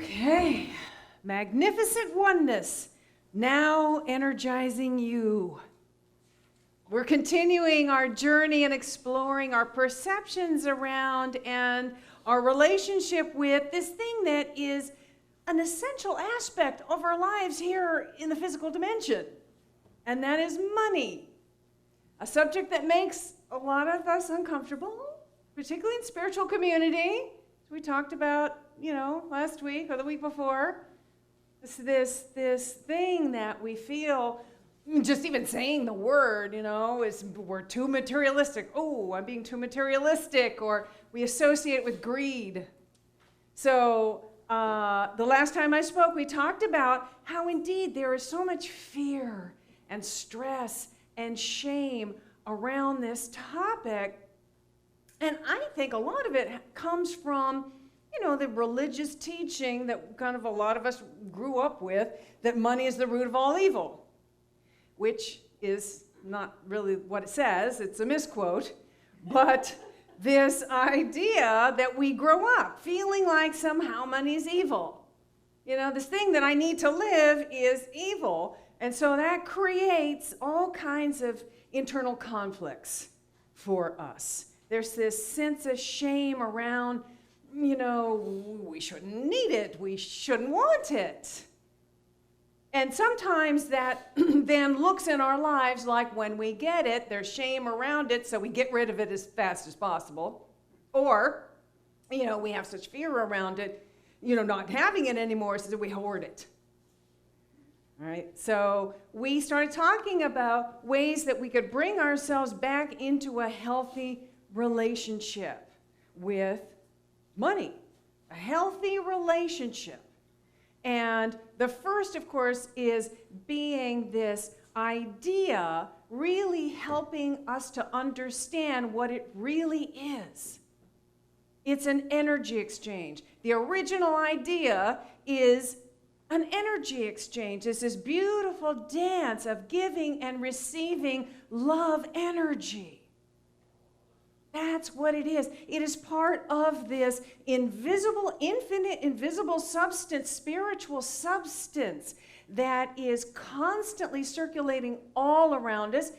Okay, magnificent oneness, now energizing you. We're continuing our journey and exploring our perceptions around and our relationship with this thing that is an essential aspect of our lives here in the physical dimension, and that is money. A subject that makes a lot of us uncomfortable, particularly in spiritual community. We talked about, last week or the week before. This thing that we feel, just even saying the word, is we're too materialistic. Oh, I'm being too materialistic, or we associate it with greed. So the last time I spoke, we talked about how indeed there is so much fear and stress and shame around this topic. And I think a lot of it comes from, the religious teaching that kind of a lot of us grew up with, that money is the root of all evil, which is not really what it says. It's a misquote. But this idea that we grow up feeling like somehow money is evil. This thing that I need to live is evil. And so that creates all kinds of internal conflicts for us. There's this sense of shame around, we shouldn't need it, we shouldn't want it. And sometimes that then looks in our lives like when we get it, there's shame around it, so we get rid of it as fast as possible. Or, we have such fear around it, not having it anymore, so we hoard it. All right, so we started talking about ways that we could bring ourselves back into a healthy relationship with money, a healthy relationship. And the first, of course, is being this idea really helping us to understand what it really is. It's an energy exchange. The original idea is an energy exchange. It's this beautiful dance of giving and receiving love energy. That's what it is. It is part of this invisible, infinite, invisible substance, spiritual substance that is constantly circulating all around us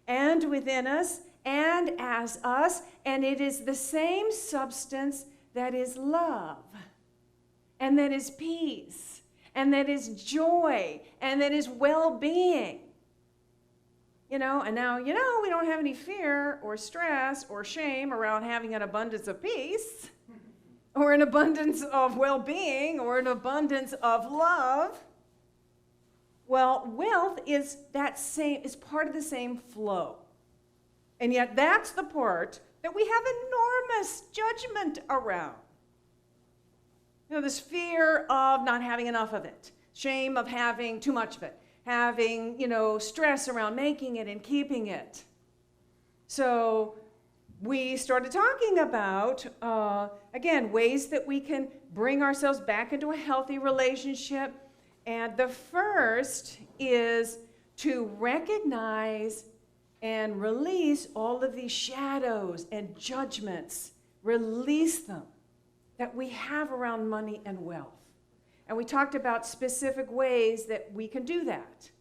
and within us and as us. And it is the same substance that is love, and that is peace, and that is joy, and that is well-being. And now, we don't have any fear or stress or shame around having an abundance of peace or an abundance of well-being or an abundance of love. Well, wealth is part of the same flow. And yet that's the part that we have enormous judgment around. This fear of not having enough of it, shame of having too much of it, having, stress around making it and keeping it. So we started talking about, again, ways that we can bring ourselves back into a healthy relationship. And the first is to recognize and release all of these shadows and judgments. Release them that we have around money and wealth. And we talked about specific ways that we can do that.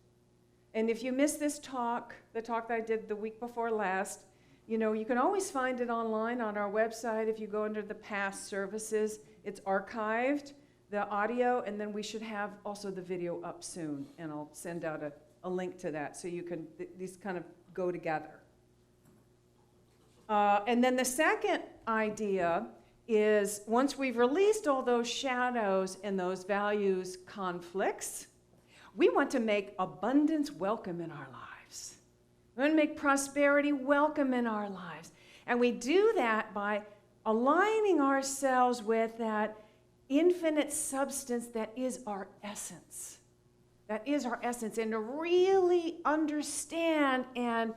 And if you missed this talk, the talk that I did the week before last, you can always find it online on our website. If you go under the past services, it's archived, the audio, and then we should have also the video up soon. And I'll send out a link to that so you can, these kind of go together. And then the second idea is once we've released all those shadows and those values conflicts, we want to make abundance welcome in our lives. We want to make prosperity welcome in our lives. And we do that by aligning ourselves with that infinite substance that is our essence. That is our essence. And to really understand and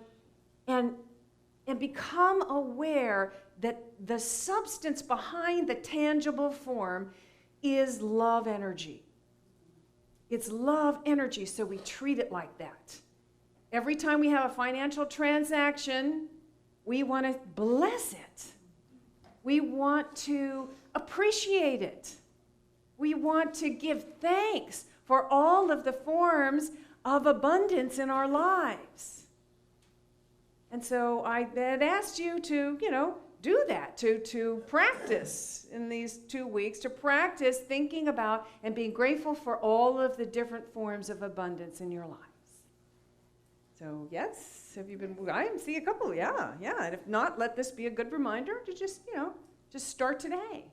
become aware that the substance behind the tangible form is love energy. It's love energy, so we treat it like that. Every time we have a financial transaction, we want to bless it. We want to appreciate it. We want to give thanks for all of the forms of abundance in our lives. And so I had asked you to, do that, to practice in these 2 weeks, to practice thinking about and being grateful for all of the different forms of abundance in your lives. So yes, have you been, I see a couple, yeah. And if not, let this be a good reminder to just start today.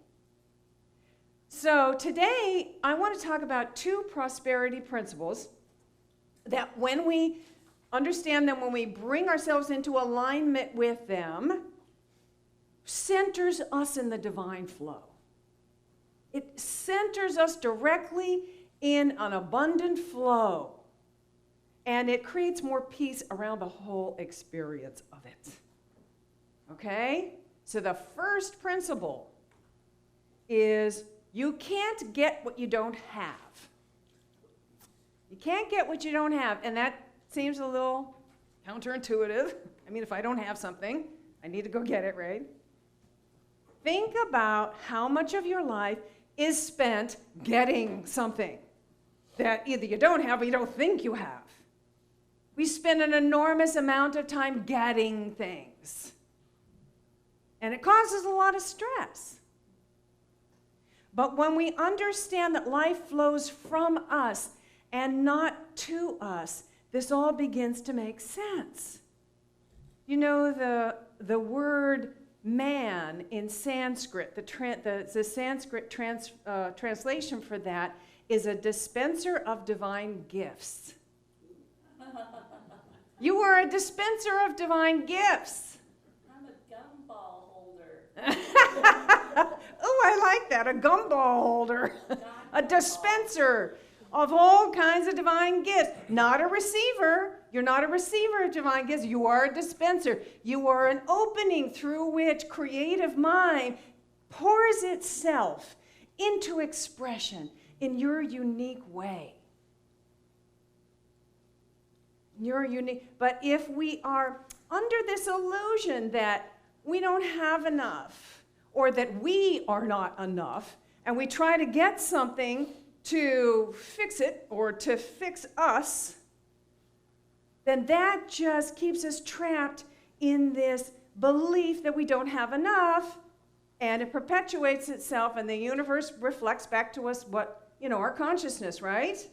So today, I want to talk about 2 prosperity principles that when we understand them, when we bring ourselves into alignment with them, centers us in the divine flow. It centers us directly in an abundant flow, and it creates more peace around the whole experience of it. Okay? So the first principle is you can't get what you don't have. You can't get what you don't have, and that seems a little counterintuitive. I mean, if I don't have something, I need to go get it, right? Think about how much of your life is spent getting something that either you don't have or you don't think you have. We spend an enormous amount of time getting things, and it causes a lot of stress. But when we understand that life flows from us and not to us, this all begins to make sense. You know, the word man in Sanskrit, the Sanskrit translation for that is a dispenser of divine gifts. You are a dispenser of divine gifts. I'm a gumball holder. Oh, I like that, a gumball holder. A dispenser of all kinds of divine gifts. Not a receiver. You're not a receiver of divine gifts. You are a dispenser. You are an opening through which creative mind pours itself into expression in your unique way. You're unique. But if we are under this illusion that we don't have enough, or that we are not enough, and we try to get something to fix it or to fix us, then that just keeps us trapped in this belief that we don't have enough, and it perpetuates itself, and the universe reflects back to us what, our consciousness, right?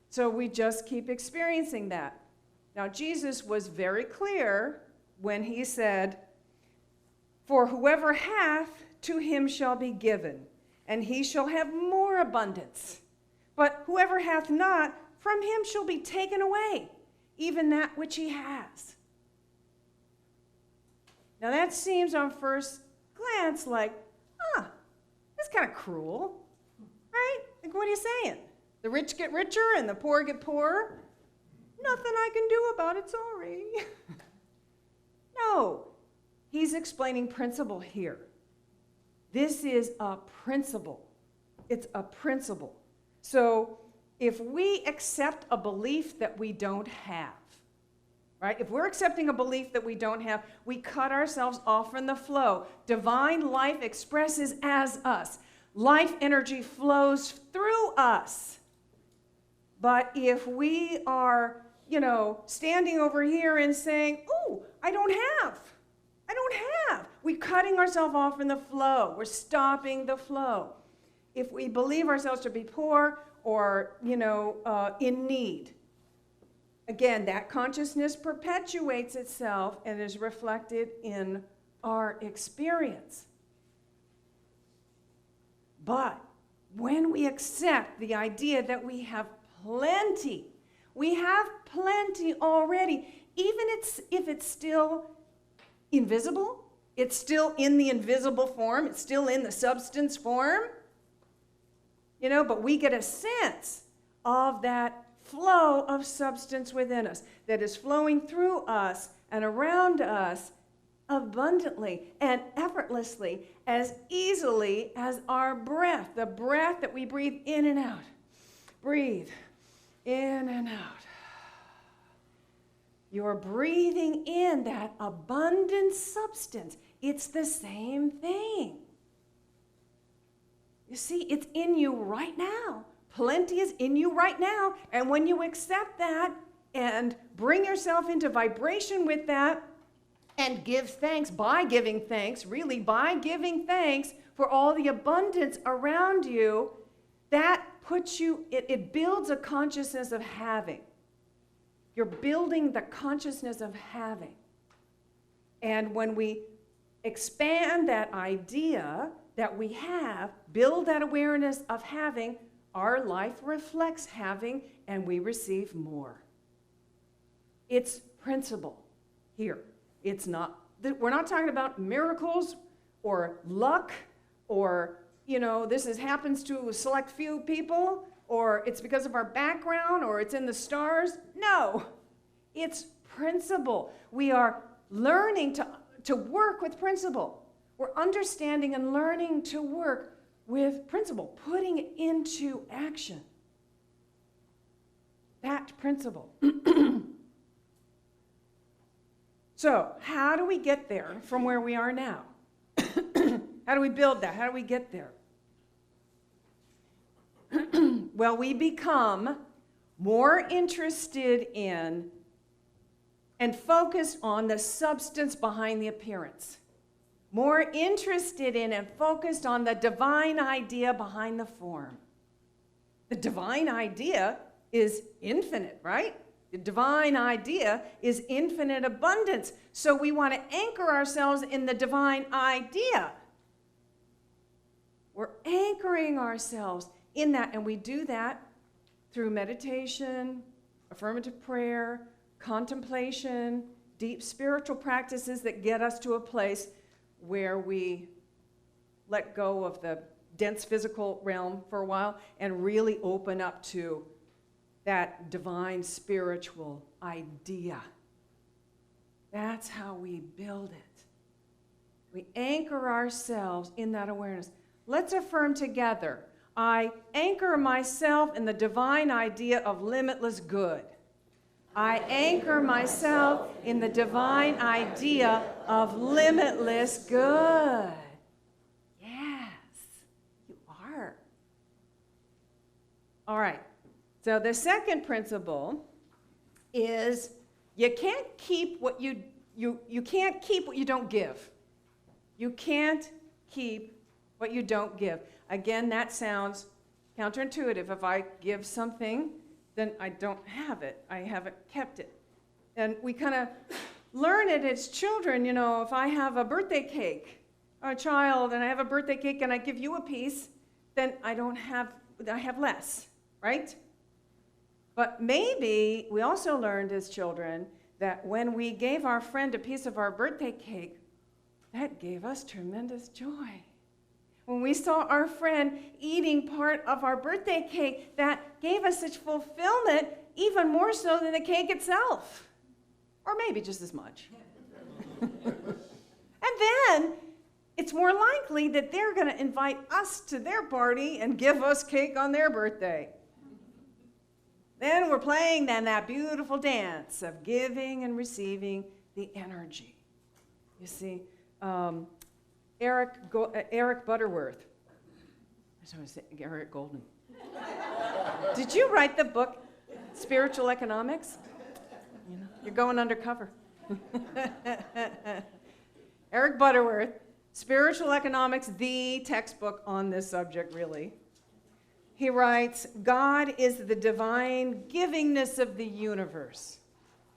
So we just keep experiencing that. Now, Jesus was very clear when he said, "For whoever hath, to him shall be given, and he shall have more abundance. But whoever hath not, from him shall be taken away, even that which he has." Now that seems on first glance like, that's kind of cruel, right? Like, what are you saying? The rich get richer and the poor get poorer? Nothing I can do about it, sorry. No, he's explaining principle here. This is a principle. It's a principle. So if we accept a belief that we don't have, right? If we're accepting a belief that we don't have, we cut ourselves off from the flow. Divine life expresses as us. Life energy flows through us. But if we are, standing over here and saying, "Ooh, I don't have. We're cutting ourselves off in the flow. We're stopping the flow. If we believe ourselves to be poor or, in need, again, that consciousness perpetuates itself and is reflected in our experience. But when we accept the idea that we have plenty already, even if it's still invisible, it's still in the invisible form, it's still in the substance form, but we get a sense of that flow of substance within us that is flowing through us and around us abundantly and effortlessly, as easily as our breath, the breath that we breathe in and out. Breathe in and out. You're breathing in that abundant substance. It's the same thing. You see, it's in you right now. Plenty is in you right now. And when you accept that and bring yourself into vibration with that and give thanks by giving thanks, really by giving thanks for all the abundance around you, that puts you, it builds a consciousness of having. You're building the consciousness of having. And when we expand that idea that we have, build that awareness of having, our life reflects having, and we receive more. It's principle here. It's not, we're not talking about miracles or luck or, this happens to a select few people, or it's because of our background, or it's in the stars. No, it's principle. We are learning to work with principle. We're understanding and learning to work with principle, putting it into action. That principle. So, how do we get there from where we are now? How do we build that? How do we get there? Well, we become more interested in and focused on the substance behind the appearance. More interested in and focused on the divine idea behind the form. The divine idea is infinite, right? The divine idea is infinite abundance. So we want to anchor ourselves in the divine idea. We're anchoring ourselves in that, and we do that through meditation, affirmative prayer, contemplation, deep spiritual practices that get us to a place where we let go of the dense physical realm for a while and really open up to that divine spiritual idea. That's how we build it. We anchor ourselves in that awareness. Let's affirm together. I anchor myself in the divine idea of limitless good. I anchor myself in the divine idea of limitless good. Yes, you are. All right. So the second principle is you can't keep what you can't keep what you don't give. You can't keep what you don't give. Again, that sounds counterintuitive. If I give something, then I don't have it. I haven't kept it. And we kind of learn it as children, if I have a birthday cake, or a child, and I have a birthday cake and I give you a piece, then I have less, right? But maybe we also learned as children that when we gave our friend a piece of our birthday cake, that gave us tremendous joy. When we saw our friend eating part of our birthday cake, that gave us such fulfillment, even more so than the cake itself. Or maybe just as much. And then it's more likely that they're going to invite us to their party and give us cake on their birthday. Then we're playing that beautiful dance of giving and receiving the energy. You see, Eric Butterworth. I just want to say Eric Golden. Did you write the book, Spiritual Economics? You're going undercover. Eric Butterworth, Spiritual Economics, the textbook on this subject, really. He writes, God is the divine givingness of the universe,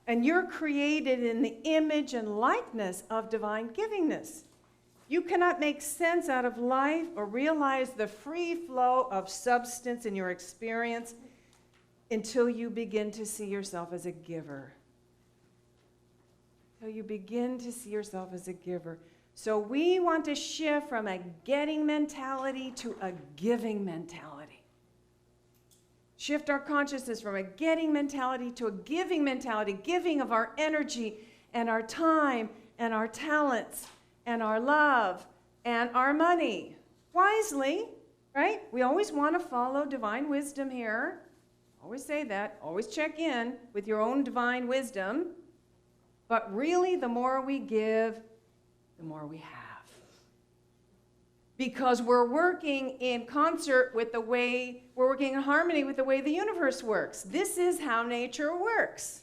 and you're created in the image and likeness of divine givingness. You cannot make sense out of life or realize the free flow of substance in your experience until you begin to see yourself as a giver. Until you begin to see yourself as a giver. So we want to shift from a getting mentality to a giving mentality. Shift our consciousness from a getting mentality to a giving mentality, giving of our energy and our time and our talents and our love and our money wisely, right? We always want to follow divine wisdom here. Always say that. Always check in with your own divine wisdom. But really, the more we give, the more we have. because we're working in concert with the way, we're working in harmony with the way the universe works. This is how nature works.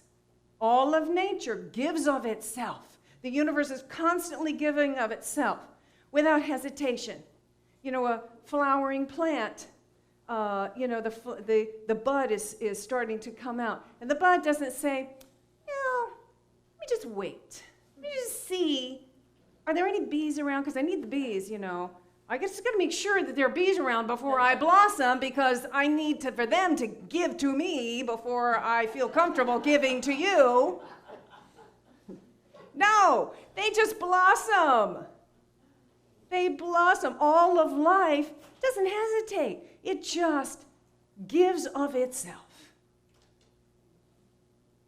All of nature gives of itself. The universe is constantly giving of itself without hesitation. You know, a flowering plant, the bud is starting to come out. And the bud doesn't say, let me just wait. Let me just see, are there any bees around? Because I need the bees, I just got to make sure that there are bees around before I blossom, because I need for them to give to me before I feel comfortable giving to you. No, they just blossom. They blossom. All of life doesn't hesitate. It just gives of itself.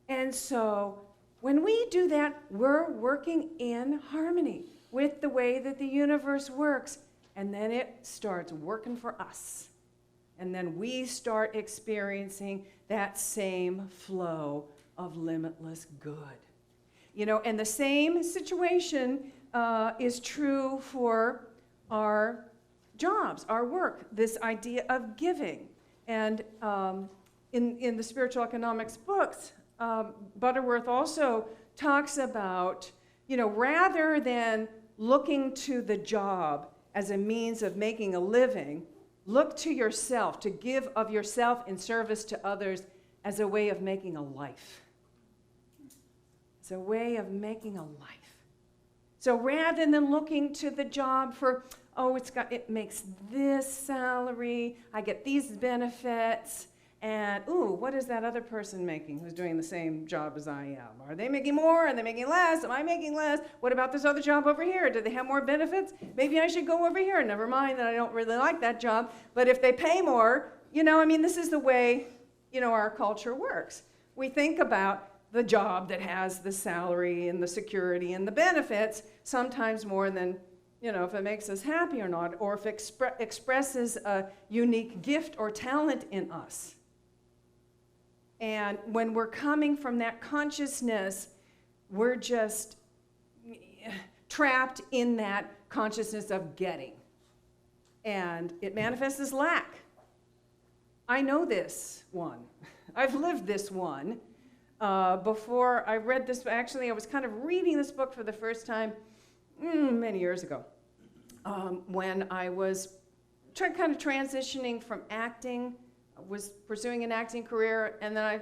And so when we do that, we're working in harmony with the way that the universe works. And then it starts working for us. And then we start experiencing that same flow of limitless good. And the same situation is true for our jobs, our work, this idea of giving. And in the spiritual economics books, Butterworth also talks about, rather than looking to the job as a means of making a living, look to yourself, to give of yourself in service to others as a way of making a life. It's a way of making a life. So rather than looking to the job for, it makes this salary, I get these benefits, and what is that other person making who's doing the same job as I am? Are they making more? Are they making less? Am I making less? What about this other job over here? Do they have more benefits? Maybe I should go over here. Never mind that I don't really like that job. But if they pay more, this is the way, our culture works. We think about the job that has the salary and the security and the benefits, sometimes more than, if it makes us happy or not, or if it expresses a unique gift or talent in us. And when we're coming from that consciousness, we're just trapped in that consciousness of getting. And it manifests as lack. I know this one. I've lived this one. Before I read this, actually, I was kind of reading this book for the first time many years ago, when I was kind of transitioning from acting. I was pursuing an acting career, and then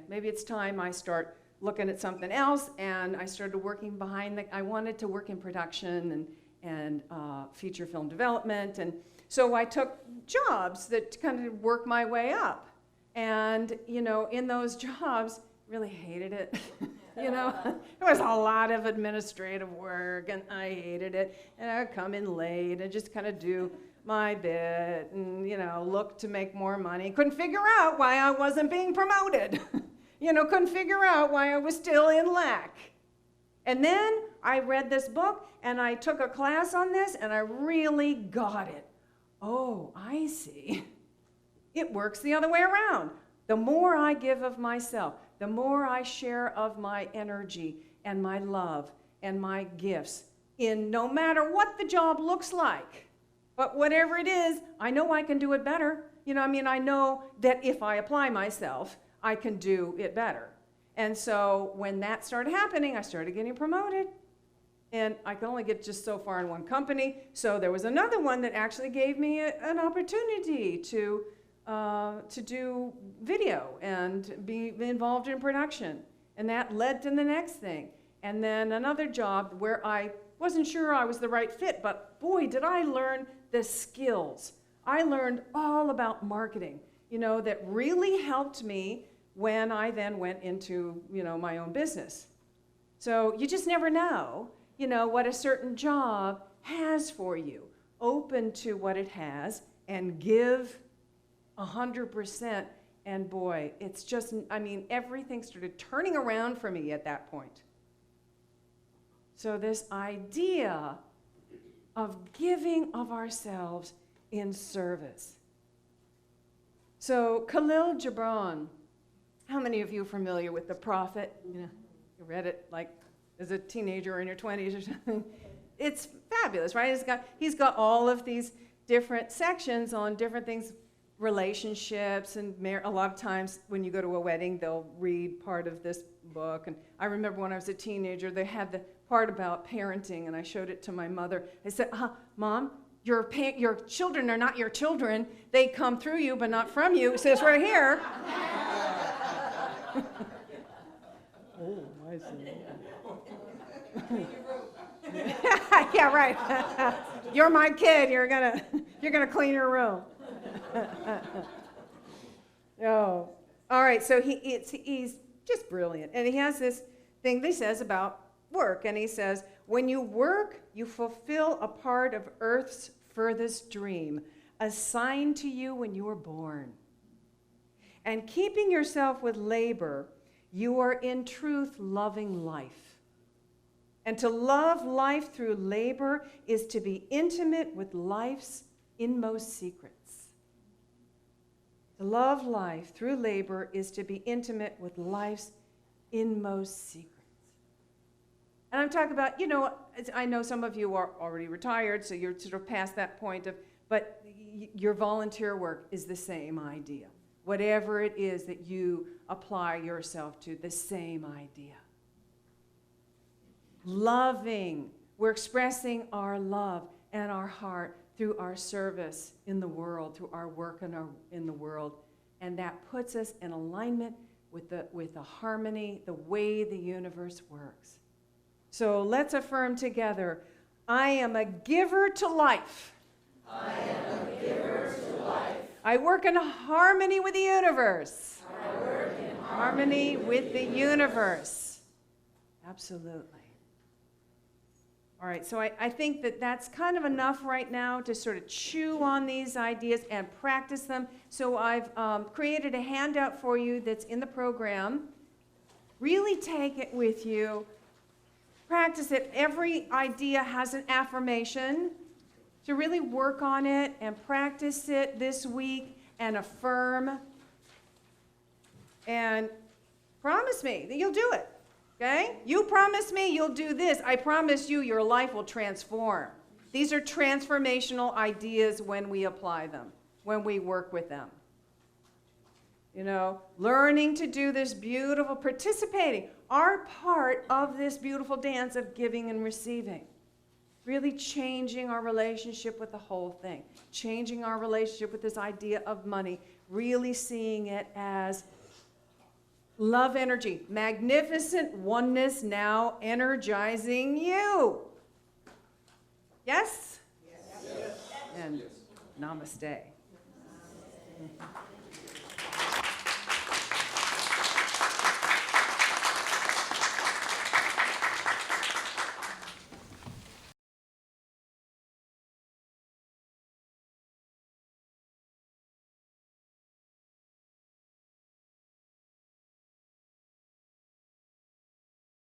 maybe it's time I start looking at something else, and I started working I wanted to work in production and feature film development, and so I took jobs that kind of worked my way up. And, in those jobs, really hated it. There was a lot of administrative work, and I hated it. And I would come in late and just kind of do my bit and, look to make more money. Couldn't figure out why I wasn't being promoted. Couldn't figure out why I was still in lack. And then I read this book, and I took a class on this, and I really got it. Oh, I see. It works the other way around. The more I give of myself, the more I share of my energy and my love and my gifts in no matter what the job looks like. But whatever it is, I know I can do it better. I know that if I apply myself, I can do it better. And so when that started happening, I started getting promoted. And I could only get just so far in one company. So there was another one that actually gave me an opportunity to do video and be involved in production. And that led to the next thing. And then another job where I wasn't sure I was the right fit, but boy, did I learn the skills. I learned all about marketing, that really helped me when I then went into, my own business. So you just never know, what a certain job has for you. Open to what it has and give 100%, and boy, it's just, everything started turning around for me at that point. So this idea of giving of ourselves in service. So Khalil Gibran, how many of you are familiar with the prophet? You read it like as a teenager or in your 20s or something. it's fabulous, right? He's got all of these different sections on different things, relationships, and a lot of times when you go to a wedding, they'll read part of this book. And I remember when I was a teenager, they had the part about parenting, and I showed it to my mother. I said, Mom, your children are not your children. They come through you, but not from you. It says right here. Oh, I see. Yeah, right. You're my kid. You're gonna clean your room. Oh, all right. So he's just brilliant, and he has this thing that he says about work, and he says, when you work, you fulfill a part of Earth's furthest dream, assigned to you when you were born. And keeping yourself with labor, you are in truth loving life. And to love life through labor is to be intimate with life's inmost secrets. To love life through labor is to be intimate with life's inmost secrets. And I'm talking about, I know some of you are already retired, so you're sort of past that point but your volunteer work is the same idea. Whatever it is that you apply yourself to, the same idea. Loving, we're expressing our love and our heart through our service in the world, through our work in the world. And that puts us in alignment with the harmony, the way the universe works. So let's affirm together, I am a giver to life. I am a giver to life. I work in harmony with the universe. I work in Harmony with the universe. Absolutely. All right, so I think that's kind of enough right now to sort of chew on these ideas and practice them. So I've created a handout for you that's in the program. Really take it with you. Practice it. Every idea has an affirmation. To really work on it and practice it this week and affirm. And promise me that you'll do it. Okay? You promise me you'll do this. I promise you your life will transform. These are transformational ideas when we apply them, when we work with them. Learning to do this beautiful, participating, our part of this beautiful dance of giving and receiving. Really changing our relationship with the whole thing. Changing our relationship with this idea of money. Really seeing it as love energy. Magnificent oneness now energizing you. Yes? Yes. And namaste.